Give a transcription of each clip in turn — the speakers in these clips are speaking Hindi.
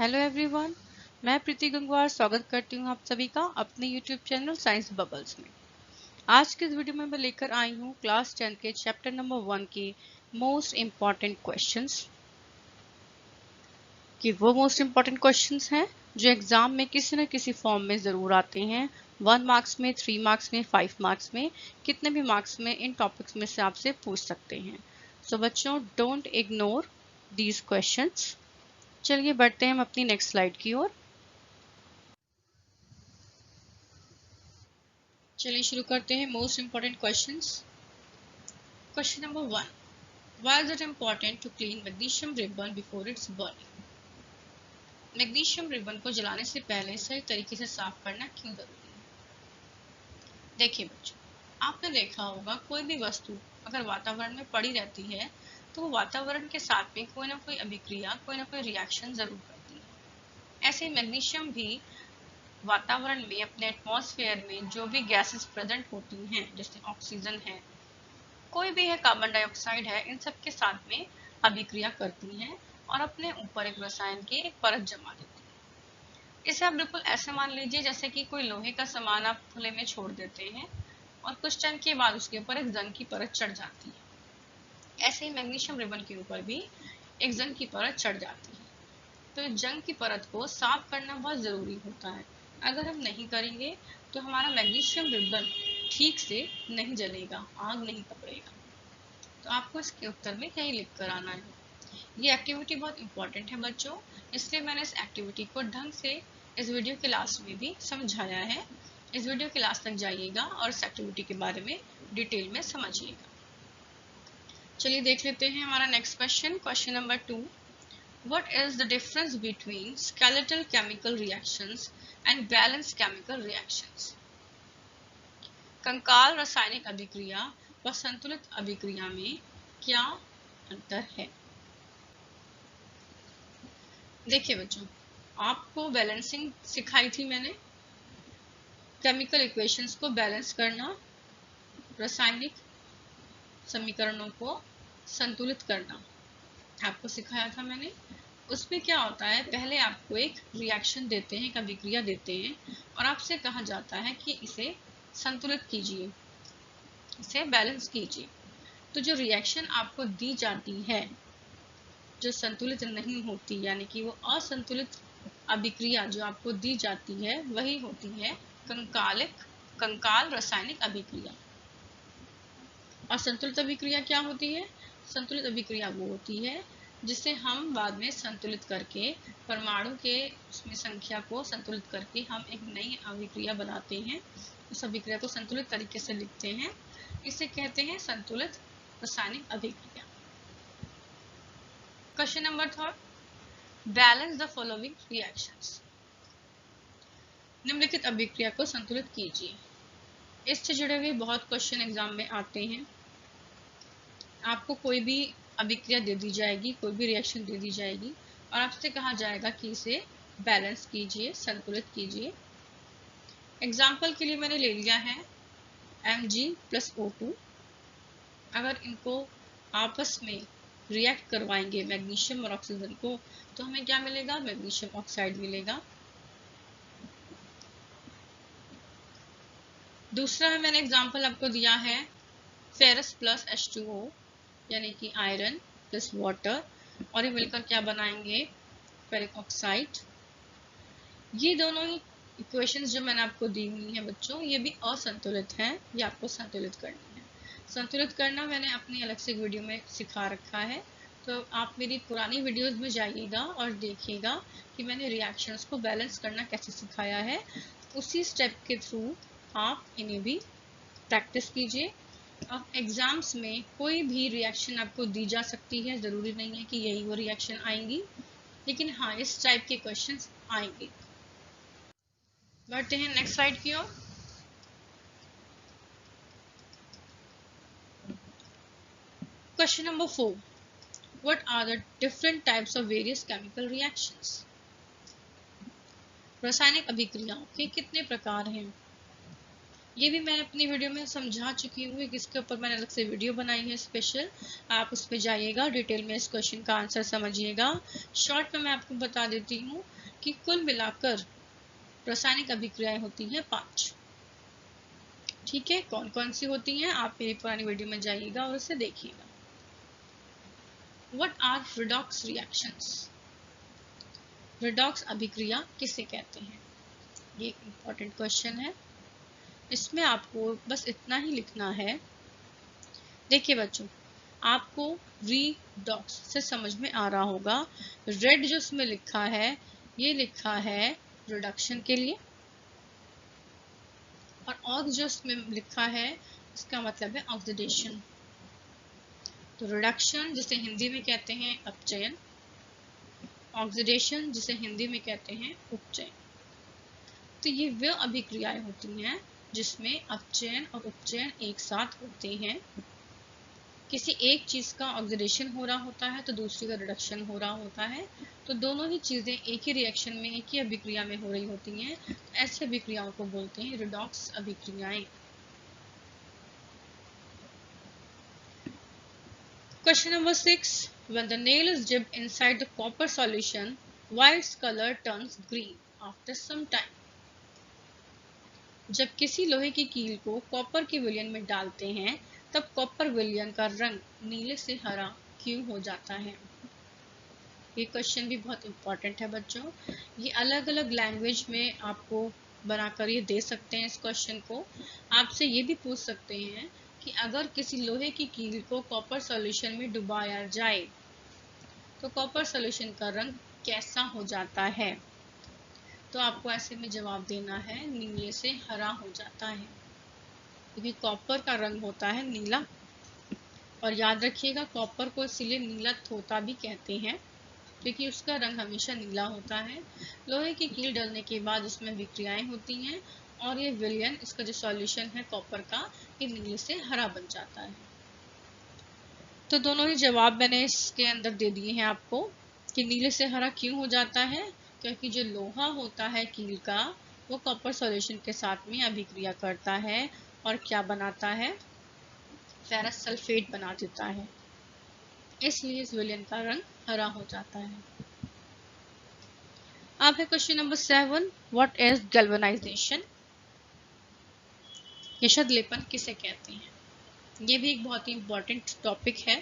हेलो एवरीवन, मैं प्रीति गंगवार स्वागत करती हूँ आप सभी का अपने यूट्यूब चैनल साइंस बबल्स में। आज के इस वीडियो में मैं लेकर आई हूँ क्लास 10 के चैप्टर नंबर 1 के मोस्ट इम्पॉर्टेंट क्वेश्चंस। कि वो मोस्ट इम्पॉर्टेंट क्वेश्चंस हैं जो एग्जाम में किसी न किसी फॉर्म में ज़रूर आते हैं। 1 मार्क्स में, 3 मार्क्स में, 5 मार्क्स में, कितने भी मार्क्स में इन टॉपिक्स में से आपसे पूछ सकते हैं। सो बच्चों, डोंट इग्नोर दीज क्वेश्चंस। चलिए बढ़ते हैं हम अपनी नेक्स्ट स्लाइड की ओर। चलिए शुरू करते हैं most important questions. Question number 1, why is it important to clean magnesium ribbon before its burning? Magnesium ribbon को जलाने से पहले सही तरीके से साफ करना क्यों जरूरी है? देखिए बच्चों, आपने देखा होगा कोई भी वस्तु अगर वातावरण में पड़ी रहती है तो वो वातावरण के साथ में कोई ना कोई अभिक्रिया, कोई ना कोई रिएक्शन जरूर करती है। ऐसे मैग्नीशियम भी वातावरण में, अपने एटमॉस्फेयर में जो भी गैसेस प्रेजेंट होती हैं, जैसे ऑक्सीजन है, कोई भी है, कार्बन डाइऑक्साइड है, इन सब के साथ में अभिक्रिया करती हैं और अपने ऊपर एक रसायन की एक परत जमा देती है। इसे आप बिल्कुल ऐसे मान लीजिए जैसे कि कोई लोहे का सामान आप खुले में छोड़ देते हैं और कुछ टाइम के बाद उसके ऊपर एक जंग की परत चढ़ जाती है। ऐसे ही मैग्नीशियम रिबन के ऊपर भी एक जंग की परत चढ़ जाती है। तो इस जंग की परत को साफ करना बहुत ज़रूरी होता है। अगर हम नहीं करेंगे तो हमारा मैग्नीशियम रिबन ठीक से नहीं जलेगा, आग नहीं पकड़ेगा। तो आपको इसके उत्तर में यही लिख कर आना है। ये एक्टिविटी बहुत इंपॉर्टेंट है बच्चों, इसलिए मैंने इस एक्टिविटी को ढंग से इस वीडियो के लास्ट में भी समझाया है। इस वीडियो के लास्ट तक जाइएगा और इस एक्टिविटी के बारे में डिटेल में समझिएगा। चलिए देख लेते हैं हमारा next question. Question number 2, what is the difference between skeletal chemical reactions and balanced chemical reactions? कंकाल रासायनिक अभिक्रिया व संतुलित अभिक्रिया में क्या अंतर है? देखिए बच्चों, आपको बैलेंसिंग सिखाई थी मैंने, केमिकल इक्वेशंस को बैलेंस करना, रासायनिक समीकरणों को संतुलित करना आपको सिखाया था मैंने। उसमें क्या होता है, पहले आपको एक रिएक्शन देते हैं, एक अभिक्रिया देते हैं और आपसे कहा जाता है कि इसे संतुलित कीजिए, इसे बैलेंस कीजिए। तो जो रिएक्शन आपको दी जाती है जो संतुलित नहीं होती, यानी कि वो असंतुलित अभिक्रिया जो आपको दी जाती है वही होती है कंकाल रासायनिक अभिक्रिया। और संतुलित अभिक्रिया क्या होती है? संतुलित अभिक्रिया वो होती है जिसे हम बाद में संतुलित करके परमाणु के उसमें संख्या को संतुलित करके हम एक नई अभिक्रिया बनाते हैं। उस अभिक्रिया को संतुलित तरीके से लिखते हैं, इसे कहते हैं संतुलित रासायनिक अभिक्रिया। Question number 3, balance the following reactions. निम्नलिखित अभिक्रिया को संतुलित कीजिए। इससे जुड़े हुए बहुत क्वेश्चन एग्जाम में आते हैं। आपको कोई भी अभिक्रिया दे दी जाएगी, कोई भी रिएक्शन दे दी जाएगी और आपसे कहा जाएगा कि इसे बैलेंस कीजिए, संतुलित कीजिए। एग्जाम्पल के लिए मैंने ले लिया है Mg+O2। अगर इनको आपस में रिएक्ट करवाएंगे मैग्नीशियम और ऑक्सीजन को तो हमें क्या मिलेगा? मैग्नीशियम ऑक्साइड मिलेगा। दूसरा है, मैंने एग्जाम्पल आपको दिया है फेरस प्लस H2O, यानी कि आयरन प्लस वाटर, और ये मिलकर क्या बनाएंगे? Ferric oxide. ये दोनों ही इक्वेशंस जो मैंने आपको दी हुई हैं बच्चों, ये भी असंतुलित हैं, ये आपको संतुलित करनी है। संतुलित करना मैंने अपनी अलग से वीडियो में सिखा रखा है, तो आप मेरी पुरानी वीडियोस में जाइएगा और देखिएगा कि मैंने रिएक्शंस को बैलेंस करना कैसे सिखाया है। उसी स्टेप के थ्रू आप इन्हें भी प्रैक्टिस कीजिए। अब एग्जाम्स में कोई भी रिएक्शन आपको दी जा सकती है, ज़रूरी नहीं है कि यही वो रिएक्शन आएंगी, लेकिन हाँ इस टाइप के क्वेश्चंस आएंगे। बढ़ते हैं नेक्स्ट स्लाइड की ओर। Question number 4, what are the different types of various chemical reactions? रासायनिक अभिक्रियाओं के कितने प्रकार हैं? ये भी मैं अपनी वीडियो में समझा चुकी हूँ, इसके ऊपर मैंने अलग से वीडियो बनाई है स्पेशल, आप उस पर जाइएगा, डिटेल में इस क्वेश्चन का आंसर समझिएगा। शॉर्ट में मैं आपको बता देती हूँ कि कुल मिलाकर रासायनिक अभिक्रियाएं होती हैं 5। ठीक है, कौन कौन सी होती हैं आप मेरी पुरानी वीडियो में जाइएगा और उसे देखिएगा। What are redox reactions? Redox अभिक्रिया किसे कहते हैं? ये एक इम्पॉर्टेंट क्वेश्चन है। इसमें आपको बस इतना ही लिखना है। देखिए बच्चों, आपको रिडॉक्स से समझ में आ रहा होगा, रेड जो इसमें लिखा है ये लिखा है रिडक्शन के लिए, और ऑक्स जो इसमें लिखा है इसका मतलब है ऑक्सीडेशन। तो रिडक्शन जिसे हिंदी में कहते हैं अपचयन, ऑक्सीडेशन जिसे हिंदी में कहते हैं उपचयन। तो ये वे अभिक्रियाएं होती हैं जिसमें अपचयन और उपचयन एक साथ होते हैं। किसी एक चीज का ऑक्सीडेशन हो रहा होता है तो दूसरी का रिडक्शन हो रहा होता है, तो दोनों ही चीजें एक ही रिएक्शन में, एक ही अभिक्रिया में हो रही होती हैं, तो ऐसी अभिक्रियाओं को बोलते हैं रिडॉक्स अभिक्रियाएं। Question number 6. When the nail is dipped inside the copper solution, why its color turns green after some time? जब किसी लोहे की कील को कॉपर के विलयन में डालते हैं तब कॉपर विलयन का रंग नीले से हरा क्यों हो जाता है? ये क्वेश्चन भी बहुत इम्पोर्टेंट है बच्चों। ये अलग अलग लैंग्वेज में आपको बनाकर ये दे सकते हैं। इस क्वेश्चन को आपसे ये भी पूछ सकते हैं कि अगर किसी लोहे की कील को कॉपर सॉल्यूशन में डुबाया जाए तो कॉपर सॉल्यूशन का रंग कैसा हो जाता है? तो आपको ऐसे में जवाब देना है नीले से हरा हो जाता है, क्योंकि कॉपर का रंग होता है नीला। और याद रखिएगा, कॉपर को इसीलिए नीला थोता भी कहते हैं क्योंकि उसका रंग हमेशा नीला होता है। लोहे की कील डलने के बाद उसमें विक्रियाएं होती हैं और ये विलयन, इसका जो सॉल्यूशन है कॉपर का, ये नीले से हरा बन जाता है। तो दोनों ही जवाब मैंने इसके अंदर दे दिए हैं आपको कि नीले से हरा क्यों हो जाता है, क्योंकि जो लोहा होता है कील का वो कॉपर सॉल्यूशन के साथ में अभिक्रिया करता है और क्या बनाता है, फेरस सल्फेट बना देता है, इसलिए इस विलयन का रंग हरा हो जाता है। अब है question number 7. What is galvanization? निषद लेपन किसे कहते हैं? ये भी एक बहुत ही इंपॉर्टेंट टॉपिक है।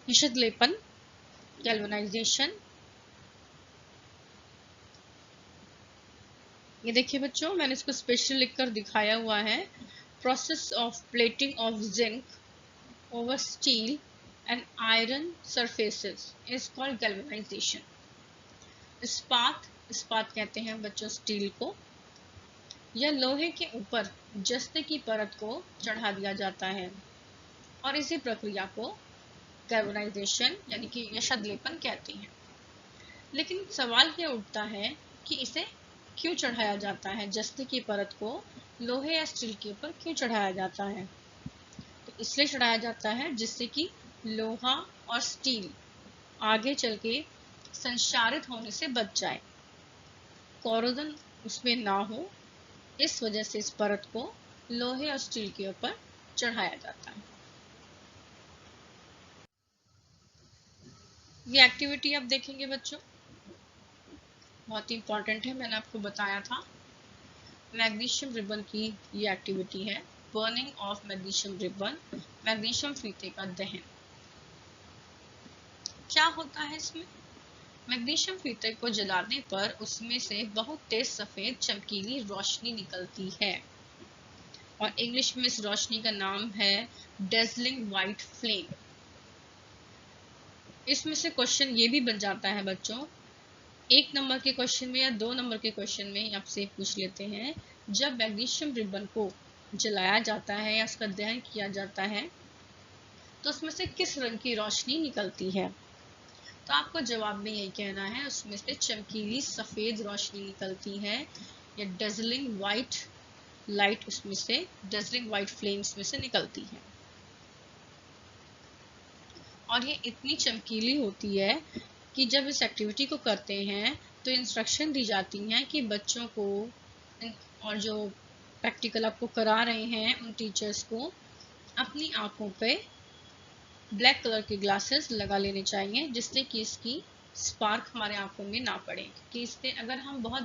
निषद लेपन, गैल्वेनाइजेशन। ये देखिए बच्चों, मैंने इसको स्पेशल लिखकर दिखाया हुआ है। Process of plating of zinc over steel and iron surfaces is called galvanisation. इस्पात कहते हैं बच्चों स्टील को, या लोहे के ऊपर जस्ते की परत को चढ़ा दिया जाता है और इसी प्रक्रिया को गैल्वेनाइजेशन यानी कि निषद लेपन कहते हैं। लेकिन सवाल यह उठता है कि इसे क्यों चढ़ाया जाता है, जस्ते की परत को लोहे या स्टील के ऊपर क्यों चढ़ाया जाता है? तो इसलिए चढ़ाया जाता है जिससे कि लोहा और स्टील आगे चल के संक्षारित होने से बच जाए, कोरोजन उसमें ना हो, इस वजह से इस परत को लोहे और स्टील के ऊपर चढ़ाया जाता है। ये एक्टिविटी आप देखेंगे बच्चों, बहुत ही इंपॉर्टेंट है, मैंने आपको बताया था। मैग्नीशियम रिबन की ये एक्टिविटी है, burning of magnesium ribbon, magnesium फीते का दहन। क्या होता है इसमें? मैग्नीशियम फीते को जलाने पर उसमें से बहुत तेज सफेद चमकीली रोशनी निकलती है और इंग्लिश में इस रोशनी का नाम है डेजलिंग व्हाइट फ्लेम। इसमें से क्वेश्चन ये भी बन जाता है बच्चों, 1 नंबर के क्वेश्चन में या 2 नंबर के क्वेश्चन में आपसे पूछ लेते हैं, जब मैग्नीशियम रिबन को जलाया जाता है या उसका दहन किया जाता है तो उसमें से किस रंग की रोशनी निकलती है? तो आपको जवाब में यही कहना है, उसमें से चमकीली सफेद रोशनी निकलती है, या डेजलिंग व्हाइट लाइट, उसमें से डेजलिंग व्हाइट फ्लेम्स में से निकलती है। और ये इतनी चमकीली होती है कि जब इस एक्टिविटी को करते हैं तो इंस्ट्रक्शन दी जाती हैं कि बच्चों को और जो प्रैक्टिकल आपको करा रहे हैं उन टीचर्स को अपनी आंखों पे ब्लैक कलर के ग्लासेस लगा लेने चाहिए, जिससे कि इसकी स्पार्क हमारे आंखों में ना पड़े। क्योंकि इससे अगर हम बहुत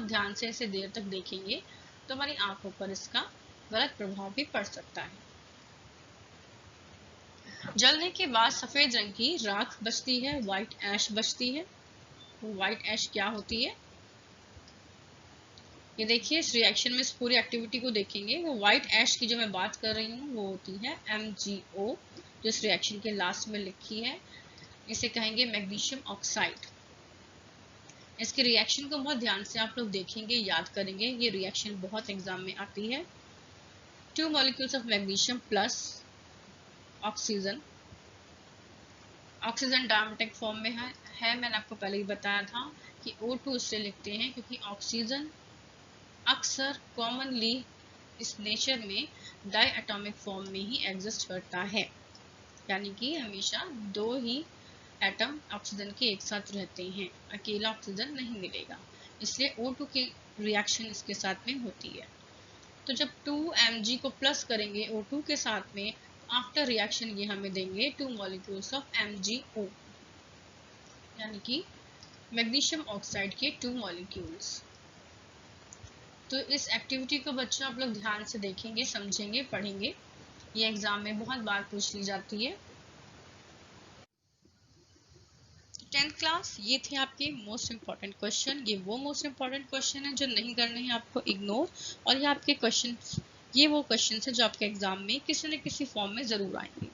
ध्यान से इसे देर तक देखेंगे तो हमारी आंखों पर इसका गलत प्रभाव भी पड़ सकता है। जलने के बाद सफेद रंग की राख बचती है, व्हाइट ऐश बचती है। व्हाइट ऐश क्या होती है, ये देखिए इस रिएक्शन में इस पूरी एक्टिविटी को देखेंगे। वो व्हाइट ऐश की जो मैं बात कर रही हूँ वो होती है MgO, जो इस रिएक्शन के लास्ट में लिखी है। इसे कहेंगे मैग्नीशियम ऑक्साइड। इसके रिएक्शन को बहुत ध्यान से आप लोग देखेंगे, याद करेंगे। ये रिएक्शन बहुत एग्जाम में आती है। 2 molecules of magnesium plus oxygen. Oxygen डायमेटिक form में है। मैंने आपको पहले ही बताया था कि O2 इससे लिखते हैं क्योंकि ऑक्सीजन अक्सर कॉमनली इस नेचर में डाई एटॉमिक फॉर्म में ही एग्जिस्ट करता है, यानी कि हमेशा 2 ही एटम ऑक्सीजन के एक साथ रहते हैं, अकेला ऑक्सीजन नहीं मिलेगा। इसलिए O2 की रिएक्शन इसके साथ में होती है। तो जब 2Mg को प्लस करेंगे O2 के साथ में, आफ्टर रिएक्शन ये हमें देंगे 2 मॉलिक्यूल्स ऑफ MgO, यानी कि मैग्नीशियम ऑक्साइड के 2 मॉलिक्यूल्स। तो इस एक्टिविटी को बच्चों आप लोग ध्यान से देखेंगे, समझेंगे, पढ़ेंगे। ये एग्जाम में बहुत बार पूछ ली जाती है। 10th क्लास, ये थे आपके मोस्ट इम्पॉर्टेंट क्वेश्चन। ये वो मोस्ट इम्पॉर्टेंट क्वेश्चन है जो नहीं करने हैं आपको इग्नोर, और ये आपके क्वेश्चन, ये वो क्वेश्चन है जो आपके एग्जाम में किसी न किसी फॉर्म में ज़रूर आएंगे।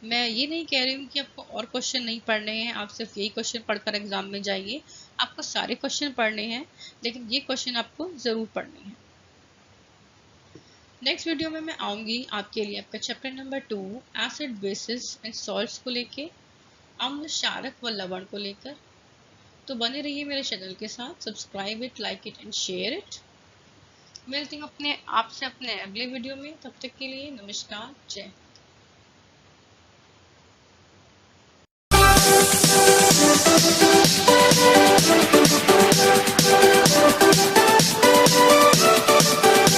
मैं ये नहीं कह रही हूँ कि आपको और क्वेश्चन नहीं पढ़ने हैं, आप सिर्फ यही क्वेश्चन पढ़कर एग्जाम में जाइए। आपको सारे क्वेश्चन पढ़ने हैं, लेकिन ये क्वेश्चन आपको ज़रूर पढ़ने हैं। नेक्स्ट वीडियो में मैं आऊँगी आपके लिए आपका chapter number 2 acid basis and salts को लेके, अम्ल क्षारक व लवण को लेकर। तो बने रहिए मेरे चैनल के साथ, subscribe it, like it and share it. मिलती हूँ आपसे अपने अगले वीडियो में। तब तक के लिए नमस्कार, जय हिंद।